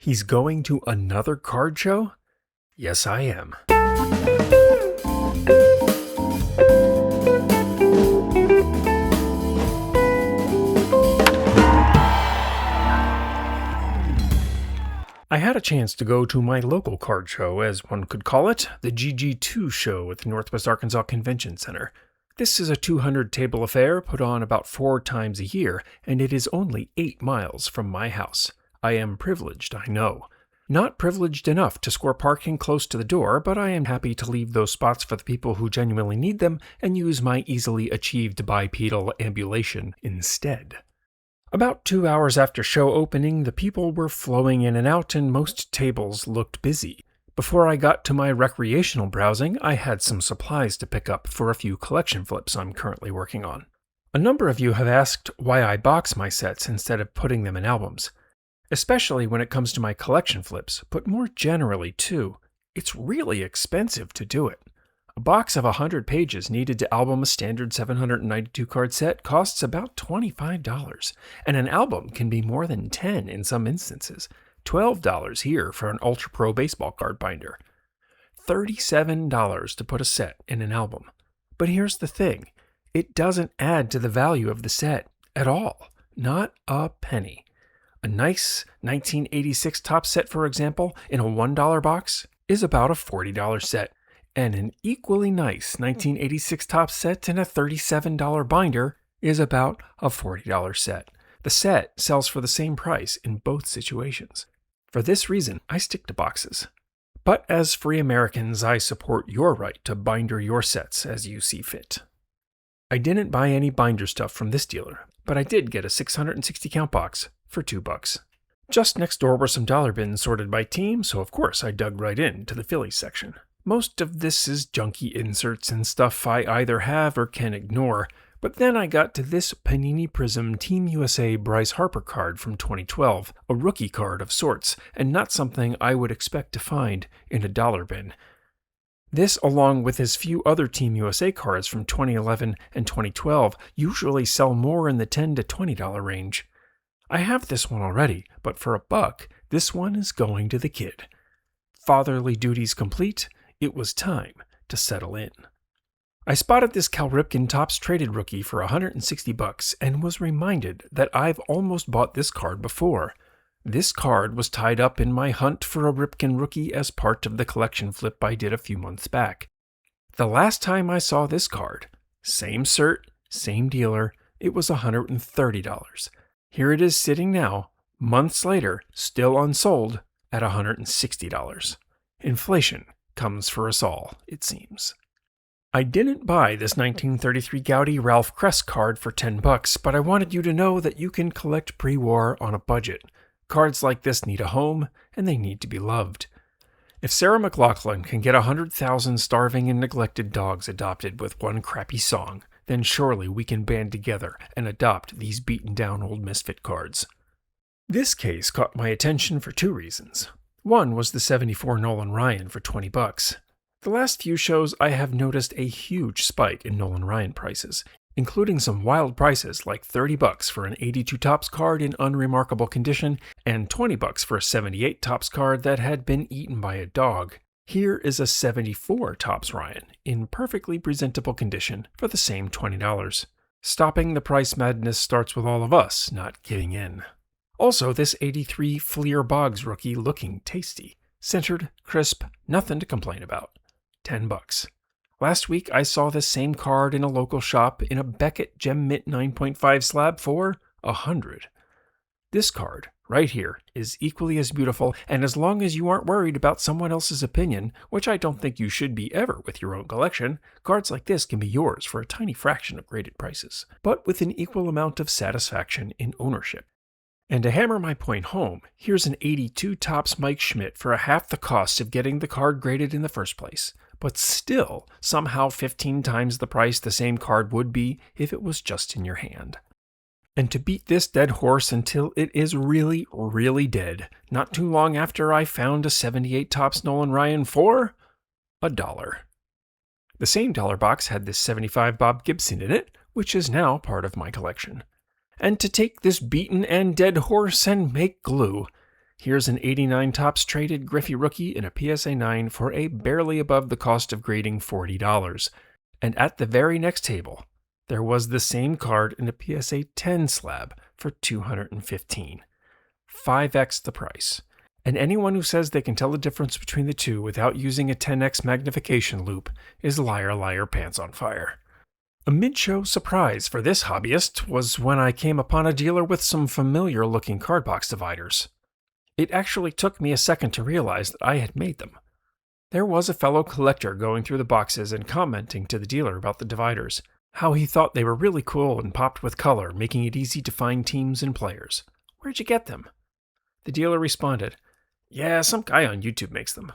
He's going to another card show? Yes, I am. I had a chance to go to my local card show, as one could call it, the GG2 show at the Northwest Arkansas Convention Center. This is a 200-table affair put on about 4 times a year, and it is only 8 miles from my house. I am privileged, I know. Not privileged enough to score parking close to the door, but I am happy to leave those spots for the people who genuinely need them and use my easily achieved bipedal ambulation instead. About 2 hours after show opening, the people were flowing in and out and most tables looked busy. Before I got to my recreational browsing, I had some supplies to pick up for a few collection flips I'm currently working on. A number of you have asked why I box my sets instead of putting them in albums. Especially when it comes to my collection flips, but more generally too. It's really expensive to do it. A box of 100 pages needed to album a standard 792 card set costs about $25, and an album can be more than $10 in some instances. $12 here for an Ultra Pro baseball card binder. $37 to put a set in an album. But here's the thing, it doesn't add to the value of the set at all. Not a penny. A nice 1986 top set, for example, in a $1 box is about a $40 set. And an equally nice 1986 top set in a $37 binder is about a $40 set. The set sells for the same price in both situations. For this reason, I stick to boxes. But as free Americans, I support your right to binder your sets as you see fit. I didn't buy any binder stuff from this dealer, but I did get a 660 count box for $2. Just next door were some dollar bins sorted by team, so of course I dug right in to the Phillies section. Most of this is junky inserts and stuff I either have or can ignore, but then I got to this Panini Prism Team USA Bryce Harper card from 2012, a rookie card of sorts, and not something I would expect to find in a dollar bin. This, along with his few other Team USA cards from 2011 and 2012, usually sell more in the $10 to $20 range. I have this one already, but for $1, this one is going to the kid. Fatherly duties complete, it was time to settle in. I spotted this Cal Ripken Topps Traded rookie for $160 and was reminded that I've almost bought this card before. This card was tied up in my hunt for a Ripken rookie as part of the collection flip I did a few months back. The last time I saw this card, same cert, same dealer, it was $130. Here it is sitting now, months later, still unsold at $160. Inflation comes for us all, it seems. I didn't buy this 1933 Gaudy Ralph Kress card for $10, but I wanted you to know that you can collect pre-war on a budget. Cards like this need a home, and they need to be loved. If Sarah McLachlan can get 100,000 starving and neglected dogs adopted with one crappy song, then surely we can band together and adopt these beaten-down old misfit cards. This case caught my attention for 2 reasons. One was the 74 Nolan Ryan for $20. The last few shows I have noticed a huge spike in Nolan Ryan prices, including some wild prices like $30 for an 82 Topps card in unremarkable condition and $20 for a 78 Topps card that had been eaten by a dog. Here is a 74 Topps Ryan in perfectly presentable condition for the same $20. Stopping the price madness starts with all of us not giving in. Also, this 83 Fleer Boggs rookie looking tasty. Centered, crisp, nothing to complain about. $10. Last week I saw this same card in a local shop in a Beckett Gem Mint 9.5 slab for $100. This card, right here, is equally as beautiful, and as long as you aren't worried about someone else's opinion, which I don't think you should be ever with your own collection, cards like this can be yours for a tiny fraction of graded prices, but with an equal amount of satisfaction in ownership. And to hammer my point home, here's an 82 Topps Mike Schmidt for half the cost of getting the card graded in the first place, but still somehow 15 times the price the same card would be if it was just in your hand. And to beat this dead horse until it is really, really dead, not too long after I found a 78 Topps Nolan Ryan for $1. The same dollar box had this 75 Bob Gibson in it, which is now part of my collection. And to take this beaten and dead horse and make glue, Here's an 89 Topps traded Griffey rookie in a PSA 9 for a barely above the cost of grading $40. And at the very next table, there was the same card in a PSA 10 slab for $215. 5x the price. And anyone who says they can tell the difference between the two without using a 10x magnification loupe is liar, liar, pants on fire. A mid-show surprise for this hobbyist was when I came upon a dealer with some familiar-looking card box dividers. It actually took me a second to realize that I had made them. There was a fellow collector going through the boxes and commenting to the dealer about the dividers, how he thought they were really cool and popped with color, making it easy to find teams and players. Where'd you get them? The dealer responded, "Yeah, some guy on YouTube makes them."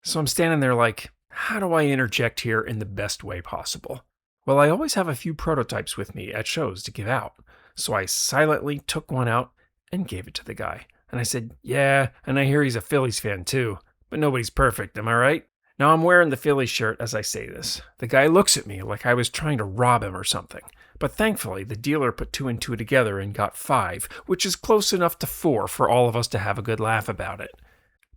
So I'm standing there like, how do I interject here in the best way possible? Well, I always have a few prototypes with me at shows to give out, so I silently took one out and gave it to the guy. And I said, "Yeah, and I hear he's a Phillies fan too, but nobody's perfect, am I right?" Now I'm wearing the Phillies shirt as I say this. The guy looks at me like I was trying to rob him or something. But thankfully, the dealer put 2 and 2 together and got 5, which is close enough to 4 for all of us to have a good laugh about it.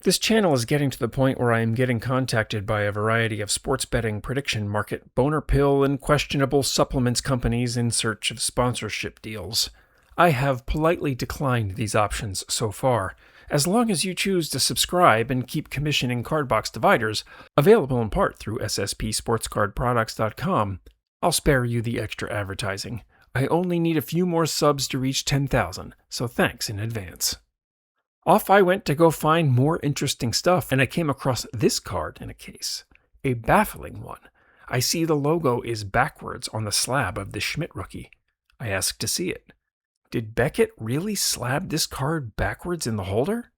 This channel is getting to the point where I am getting contacted by a variety of sports betting prediction market, boner pill, and questionable supplements companies in search of sponsorship deals. I have politely declined these options so far. As long as you choose to subscribe and keep commissioning Cardbox dividers, available in part through sspsportscardproducts.com, I'll spare you the extra advertising. I only need a few more subs to reach 10,000, so thanks in advance. Off I went to go find more interesting stuff, and I came across this card in a case. A Baffling one. I see the logo is backwards on the slab of the Schmidt rookie. I asked to see it. Did Beckett really slab this card backwards in the holder?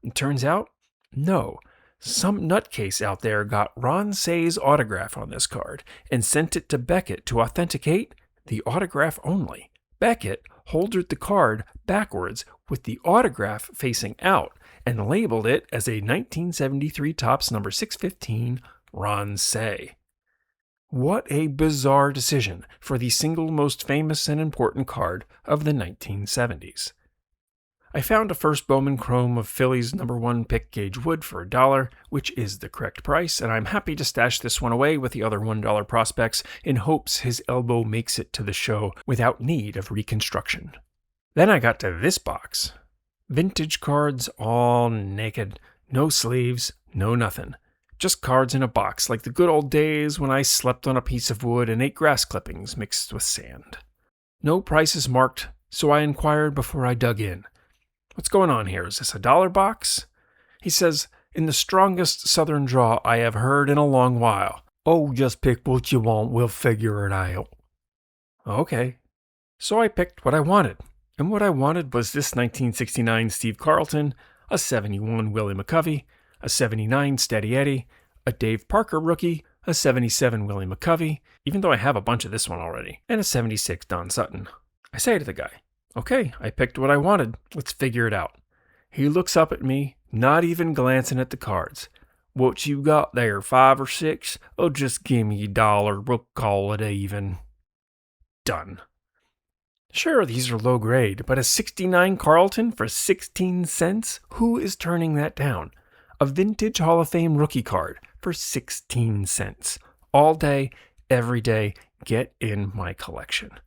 It turns out, no. Some nutcase out there got Ron Say's autograph on this card and sent it to Beckett to authenticate the autograph only. Beckett holdered the card backwards with the autograph facing out and labeled it as a 1973 Topps number 615 Ron Say. What a bizarre decision for the single most famous and important card of the 1970s. I found a first Bowman Chrome of Phillies number 1 pick gauge wood for $1, which is the correct price, and I'm happy to stash this one away with the other $1 prospects in hopes his elbow makes it to the show without need of reconstruction. Then I got to this box. Vintage cards, all naked, no sleeves, no nothing. Just cards in a box, like the good old days when I slept on a piece of wood and ate grass clippings mixed with sand. No prices marked, so I inquired before I dug in. "What's going on here? Is this a dollar box?" He says, in the strongest southern draw I have heard in a long while, "Oh, just pick what you want, we'll figure it out." Okay. So I picked what I wanted, and what I wanted was this 1969 Steve Carlton, a 71 Willie McCovey, a 79 Steady Eddie, a Dave Parker rookie, a 77 Willie McCovey, even though I have a bunch of this one already, and a 76 Don Sutton. I say to the guy, "Okay, I picked what I wanted. Let's figure it out." He looks up at me, not even glancing at the cards. "What you got there, 5 or 6? Oh, just give me $1. We'll call it even." Done. Sure, these are low grade, but a 69 Carlton for 16 cents? Who is turning that down? A vintage Hall of Fame rookie card for 16 cents. All day, every day, get in my collection.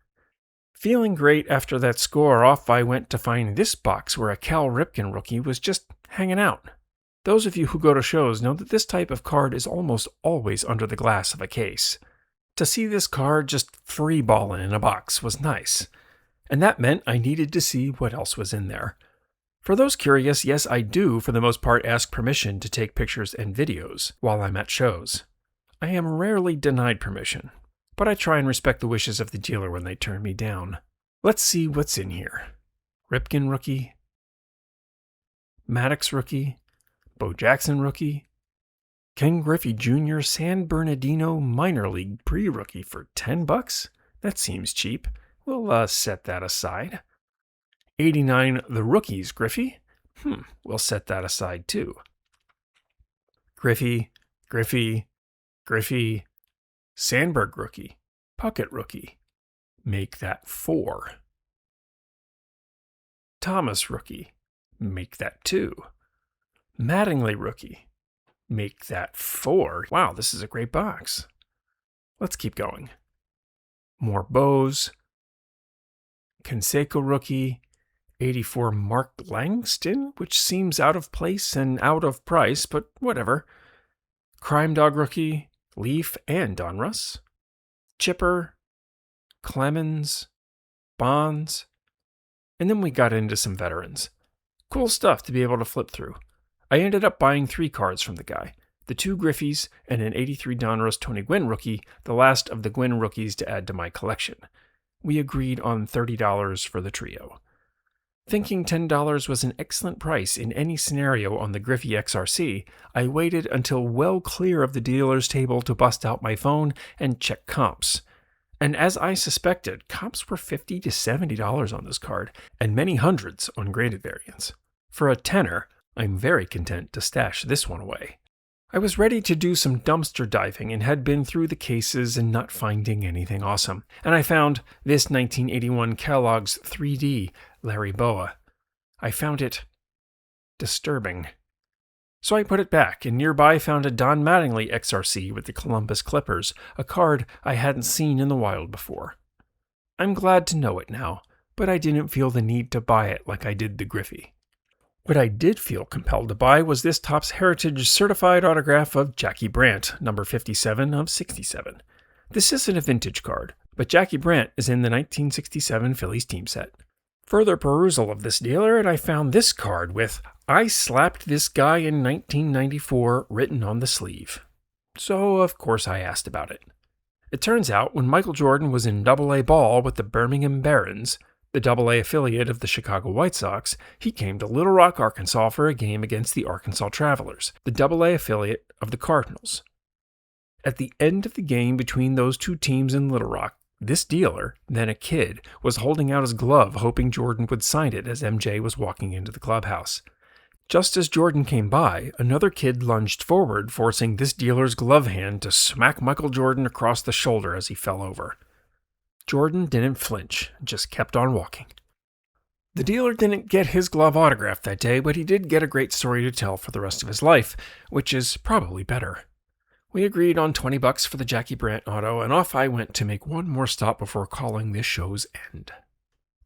Feeling great after that score, off I went to find this box where a Cal Ripken rookie was just hanging out. Those of you who go to shows know that this type of card is almost always under the glass of a case. To see this card just freeballing in a box was nice, and that meant I needed to see what else was in there. For those curious, yes, I do, for the most part, ask permission to take pictures and videos while I'm at shows. I am rarely denied permission, but I try and respect the wishes of the dealer when they turn me down. Let's see what's in here. Ripken rookie, Maddox rookie, Bo Jackson rookie, Ken Griffey Jr. San Bernardino minor league pre-rookie for $10? That seems cheap. We'll set that aside. 89 The Rookies Griffey? We'll set that aside too. Griffey, Sandberg rookie, Puckett rookie. Make that 4. Thomas rookie, Make that 2. Mattingly rookie. Make that 4. Wow, this is a great box. Let's keep going. More Bose. Canseco rookie. 84 Mark Langston, which seems out of place and out of price, but whatever. Crime Dog rookie. Leaf and Donruss. Chipper. Clemens. Bonds. And then we got into some veterans. Cool stuff to be able to flip through. I ended up buying 3 cards from the guy. The 2 Griffies and an 83 Donruss Tony Gwynn rookie, the last of the Gwynn rookies to add to my collection. We agreed on $30 for the trio. Thinking $10 was an excellent price in any scenario on the Griffey XRC, I waited until well clear of the dealer's table to bust out my phone and check comps. And as I suspected, comps were $50 to $70 on this card, and many hundreds on graded variants. For a tenner, I'm very content to stash this one away. I was ready to do some dumpster diving and had been through the cases and not finding anything awesome. And I found this 1981 Kellogg's 3D Larry Boa. I found it disturbing. So I put it back and nearby found a Don Mattingly XRC with the Columbus Clippers, a card I hadn't seen in the wild before. I'm glad to know it now, but I didn't feel the need to buy it like I did the Griffey. What I did feel compelled to buy was this Topps Heritage certified autograph of Jackie Brandt, number 57 of 67. This isn't a vintage card, but Jackie Brandt is in the 1967 Phillies team set. Further perusal of this dealer, and I found this card with "I slapped this guy in 1994" written on the sleeve. So, of course, I asked about it. It turns out when Michael Jordan was in Double-A ball with the Birmingham Barons, the Double-A affiliate of the Chicago White Sox, he came to Little Rock, Arkansas for a game against the Arkansas Travelers, the Double-A affiliate of the Cardinals. At the end of the game between those two teams in Little Rock, this dealer, then a kid, was holding out his glove hoping Jordan would sign it as MJ was walking into the clubhouse. Just as Jordan came by, another kid lunged forward, forcing this dealer's glove hand to smack Michael Jordan across the shoulder as he fell over. Jordan didn't flinch, just kept on walking. The dealer didn't get his glove autographed that day, but he did get a great story to tell for the rest of his life, which is probably better. We agreed on $20 for the Jackie Brandt auto, and off I went to make one more stop before calling this show's end.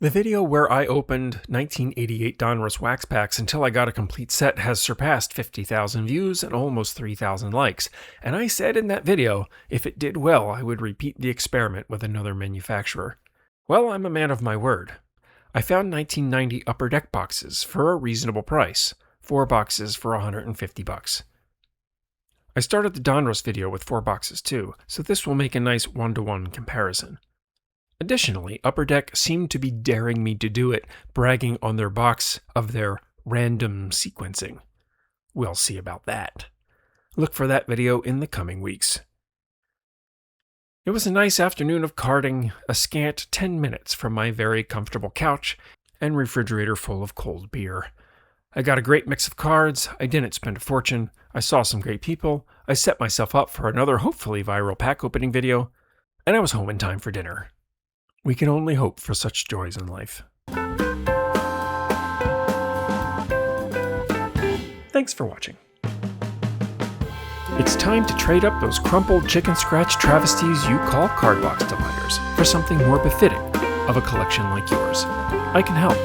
The video where I opened 1988 Donruss wax packs until I got a complete set has surpassed 50,000 views and almost 3,000 likes, and I said in that video, if it did well, I would repeat the experiment with another manufacturer. Well, I'm a man of my word. I found 1990 Upper Deck boxes for a reasonable price, 4 boxes for $150. I started the Donruss video with 4 boxes too, so this will make a nice 1-to-1 comparison. Additionally, Upper Deck seemed to be daring me to do it, bragging on their box of their random sequencing. We'll see about that. Look for that video in the coming weeks. It was a nice afternoon of carding, a scant 10 minutes from my very comfortable couch and refrigerator full of cold beer. I got a great mix of cards, I didn't spend a fortune, I saw some great people, I set myself up for another hopefully viral pack opening video, and I was home in time for dinner. We can only hope for such joys in life. Thanks for watching. It's time to trade up those crumpled chicken scratch travesties you call card box delighters for something more befitting of a collection like yours. I can help.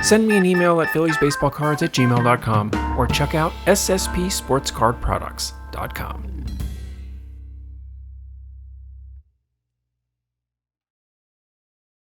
Send me an email at philliesbaseballcards@gmail.com or check out sspsportscardproducts.com.